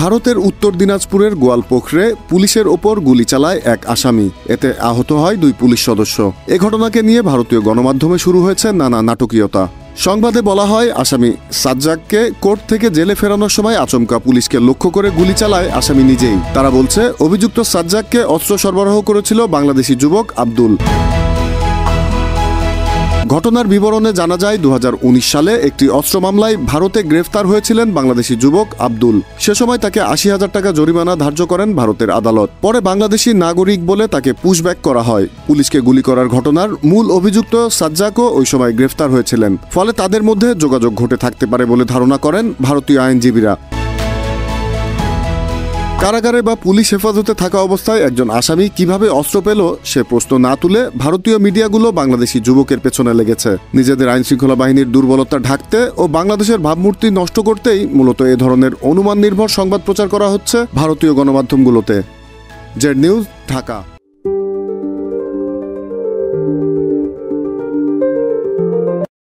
ভারতের উত্তর দিনাজপুরের গোয়ালপোখরে পুলিশের ওপর গুলি চালায় এক আসামি। এতে আহত হয় 2 পুলিশ সদস্য। এ ঘটনাকে নিয়ে ভারতীয় গণমাধ্যমে শুরু হয়েছে নানা নাটকীয়তা। সংবাদে বলা হয়, আসামি সাজ্জাককে কোর্ট থেকে জেলে ফেরানোর সময় আচমকা পুলিশকে লক্ষ্য করে গুলি চালায় আসামি নিজেই। তারা বলছে, অভিযুক্ত সাজ্জাককে অস্ত্র সরবরাহ করেছিল বাংলাদেশি যুবক আব্দুল। ঘটনার বিবরণে জানা যায়, 2019 সালে একটি অস্ত্র মামলায় ভারতে গ্রেফতার হয়েছিলেন বাংলাদেশি যুবক আব্দুল। সে সময় তাকে 80,000 টাকা জরিমানা ধার্য করেন ভারতের আদালত। পরে বাংলাদেশি নাগরিক বলে তাকে পুশব্যাক করা হয়। পুলিশকে গুলি করার ঘটনার মূল অভিযুক্ত সাজ্জাকও ওই সময় গ্রেফতার হয়েছিলেন। ফলে তাদের মধ্যে যোগাযোগ ঘটে থাকতে পারে বলে ধারণা করেন ভারতীয় আইনজীবীরা। কারাগারে বা পুলিশ হেফাজতে থাকা অবস্থায় একজন আসামি কিভাবে অস্ত্র পেল সে প্রশ্ন না তুলে ভারতীয় মিডিয়াগুলো বাংলাদেশি যুবকের পেছনে লেগেছে। নিজেদের আইনশৃঙ্খলা বাহিনীর দুর্বলতা ঢাকতে ও বাংলাদেশের ভাবমূর্তি নষ্ট করতেই মূলত এ ধরনের অনুমান নির্ভর সংবাদ প্রচার করা হচ্ছে ভারতীয় গণমাধ্যমগুলোতে। Z news, Dhaka.